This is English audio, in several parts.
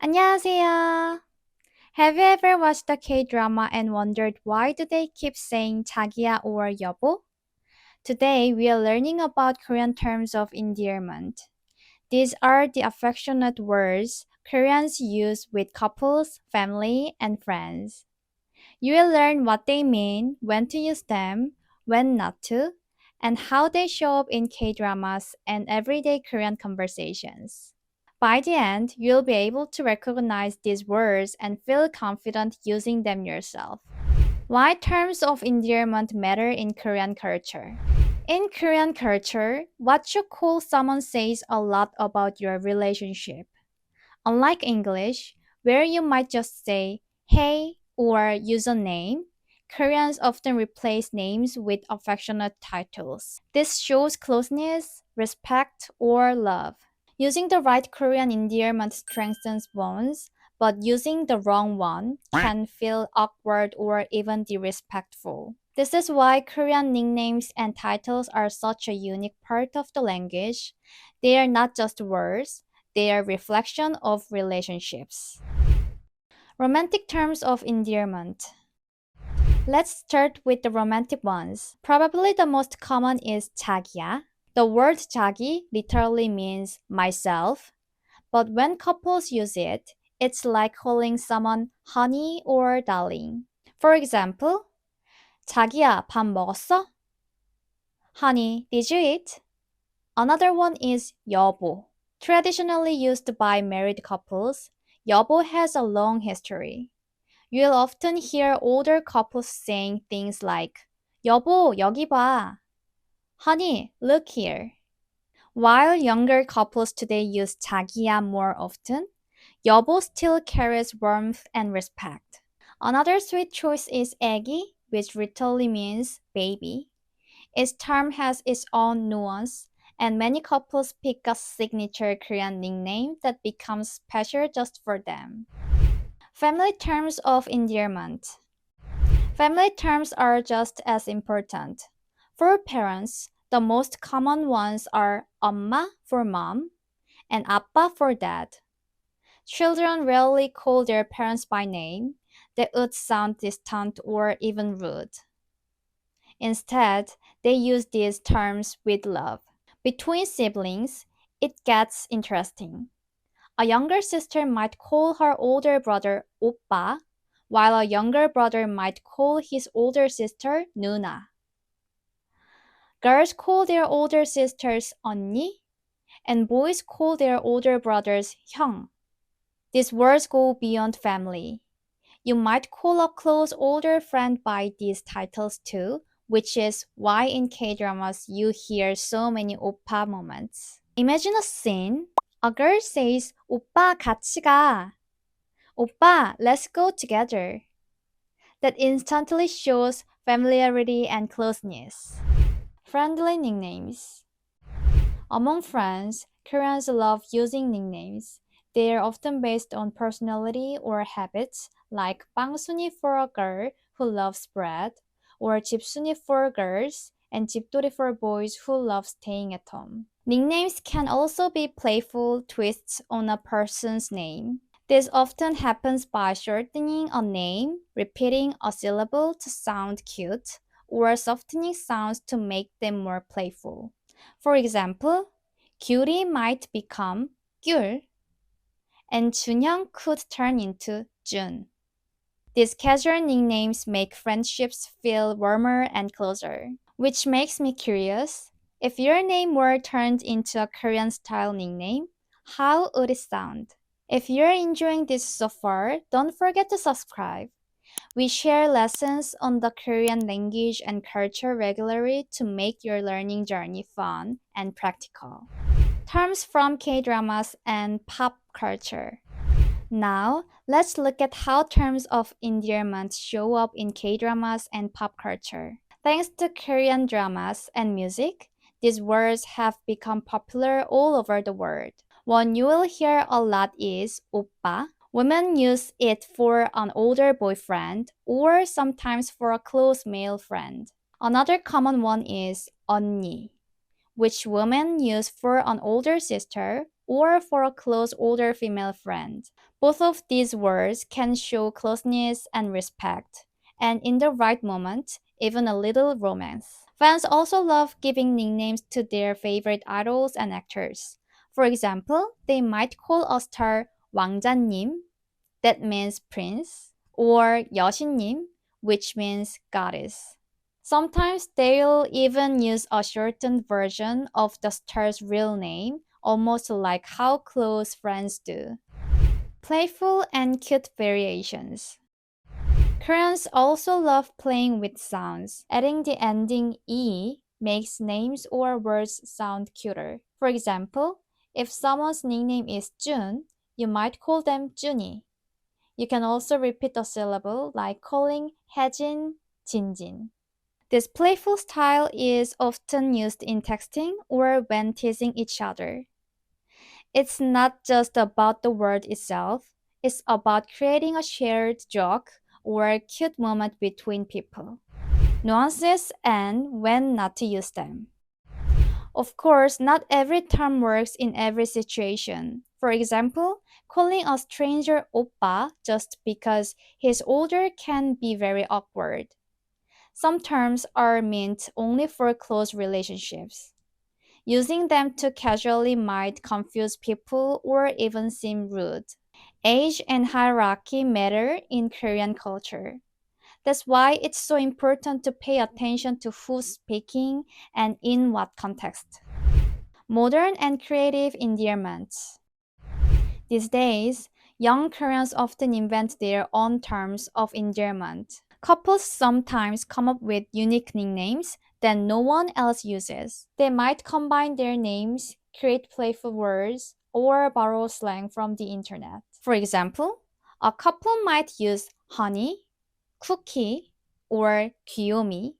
안녕하세요. Have you ever watched a K-drama and wondered why do they keep saying jagiya or yeobo? Today we are learning about Korean terms of endearment. These are the affectionate words Koreans use with couples, family, and friends. You will learn what they mean, when to use them, when not to, and how they show up in K-dramas and everyday Korean conversations. By the end, you'll be able to recognize these words and feel confident using them yourself. Why terms of endearment matter in Korean culture? In Korean culture, what you call someone says a lot about your relationship. Unlike English, where you might just say hey or use a name, Koreans often replace names with affectionate titles. This shows closeness, respect, or love. Using the right Korean endearment strengthens bonds, but using the wrong one can feel awkward or even disrespectful. This is why Korean nicknames and titles are such a unique part of the language. They are not just words, they are reflection of relationships. Romantic terms of endearment. Let's start with the romantic ones. Probably the most common is jagiya. The word jagi literally means myself, but when couples use it, it's like calling someone honey or darling. For example, 자기야, 밥 먹었어? Honey, did you eat? Another one is yeobo. Traditionally used by married couples, yeobo has a long history. You'll often hear older couples saying things like 여보, 여기 봐. Honey, look here. While younger couples today use 자기야 more often, 여보 still carries warmth and respect. Another sweet choice is aegi, which literally means baby. Each term has its own nuance, and many couples pick a signature Korean nickname that becomes special just for them. Family terms of endearment. Family terms are just as important. For parents, the most common ones are 엄마 for mom and appa for dad. Children rarely call their parents by name. They would sound distant or even rude. Instead, they use these terms with love. Between siblings, it gets interesting. A younger sister might call her older brother oppa, while a younger brother might call his older sister nuna. Girls call their older sisters 언니, and boys call their older brothers hyung. These words go beyond family. You might call a close older friend by these titles too, which is why in K-dramas you hear so many oppa moments. Imagine a scene. A girl says, 오빠 같이 가. 오빠, let's go together. That instantly shows familiarity and closeness. Friendly nicknames. Among friends, Koreans love using nicknames. They are often based on personality or habits, like 빵순이 for a girl who loves bread, or 집순이 for girls, and 집돌이 for boys who love staying at home. Nicknames can also be playful twists on a person's name. This often happens by shortening a name, repeating a syllable to sound cute, or softening sounds to make them more playful. For example, 귤이 might become 귤, and 준영 could turn into 준. These casual nicknames make friendships feel warmer and closer, which makes me curious. If your name were turned into a Korean style nickname, how would it sound? If you're enjoying this so far, don't forget to subscribe. We share lessons on the Korean language and culture regularly to make your learning journey fun and practical. Terms from K-dramas and pop culture. Now, let's look at how terms of endearment show up in K-dramas and pop culture. Thanks to Korean dramas and music, these words have become popular all over the world. One you will hear a lot is oppa. Women use it for an older boyfriend or sometimes for a close male friend. Another common one is 언니, which women use for an older sister or for a close older female friend. Both of these words can show closeness and respect, and in the right moment, even a little romance. Fans also love giving nicknames to their favorite idols and actors. For example, they might call a star 왕자님, that means prince, or 여신님, which means goddess. Sometimes they'll even use a shortened version of the star's real name, almost like how close friends do. Playful and cute variations. Koreans also love playing with sounds. Adding the ending e makes names or words sound cuter. For example, if someone's nickname is Jun, you might call them Jun이. You can also repeat a syllable like calling Haejin Jinjin. This playful style is often used in texting or when teasing each other. It's not just about the word itself, it's about creating a shared joke or a cute moment between people. Nuances and when not to use them. Of course, not every term works in every situation. For example, calling a stranger oppa just because he's older can be very awkward. Some terms are meant only for close relationships. Using them too casually might confuse people or even seem rude. Age and hierarchy matter in Korean culture. That's why it's so important to pay attention to who's speaking and in what context. Modern and creative endearments. These days, young Koreans often invent their own terms of endearment. Couples sometimes come up with unique nicknames that no one else uses. They might combine their names, create playful words, or borrow slang from the internet. For example, a couple might use honey, cookie, or 귀요미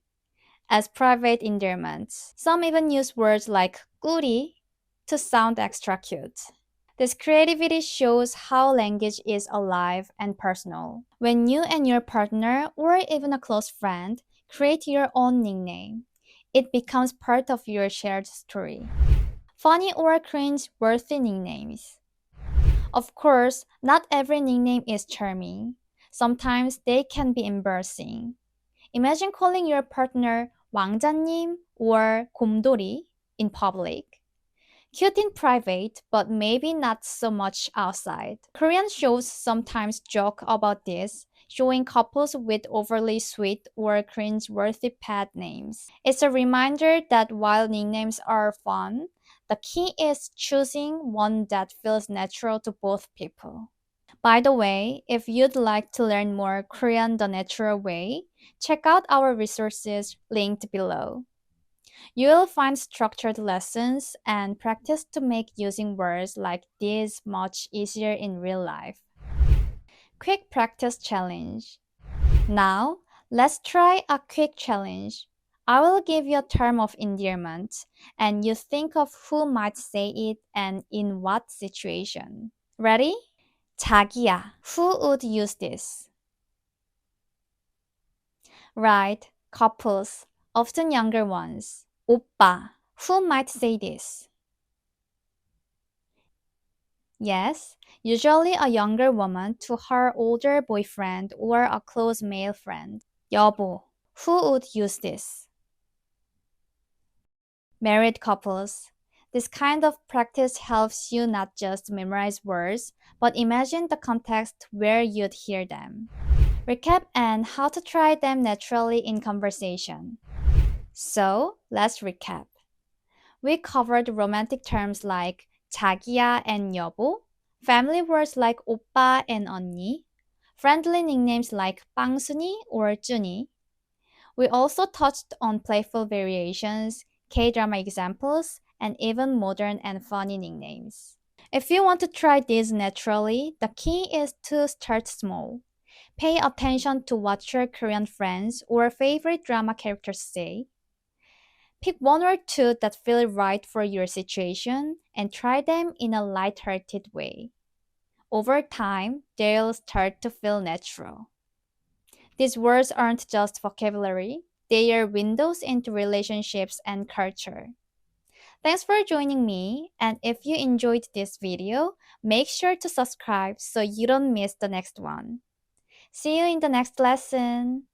as private endearments. Some even use words like 꿀이 to sound extra cute. This creativity shows how language is alive and personal. When you and your partner, or even a close friend, create your own nickname, it becomes part of your shared story. Funny or cringe-worthy nicknames. Of course, not every nickname is charming. Sometimes they can be embarrassing. Imagine calling your partner 왕자님 or 곰돌이 in public. Cute in private, but maybe not so much outside. Korean shows sometimes joke about this, showing couples with overly sweet or cringe-worthy pet names. It's a reminder that while nicknames are fun, the key is choosing one that feels natural to both people. By the way, if you'd like to learn more Korean the natural way, check out our resources linked below. You will find structured lessons and practice to make using words like these much easier in real life. Quick practice challenge. Now, let's try a quick challenge. I will give you a term of endearment, and you think of who might say it and in what situation. Ready? 자기야. Who would use this? Right, couples, often younger ones. oppa. Who might say this? Yes, usually a younger woman to her older boyfriend or a close male friend. yeobo. Who would use this? Married couples. This kind of practice helps you not just memorize words, but imagine the context where you'd hear them. Recap and how to try them naturally in conversation. So, let's recap. We covered romantic terms like 자기야 and 여보, family words like oppa and 언니, friendly nicknames like 빵순이 or 준이. We also touched on playful variations, K-drama examples, and even modern and funny nicknames. If you want to try these naturally, the key is to start small. Pay attention to what your Korean friends or favorite drama characters say. Pick one or two that feel right for your situation and try them in a light-hearted way. Over time, they'll start to feel natural. These words aren't just vocabulary, they are windows into relationships and culture. Thanks for joining me, and if you enjoyed this video, make sure to subscribe so you don't miss the next one. See you in the next lesson.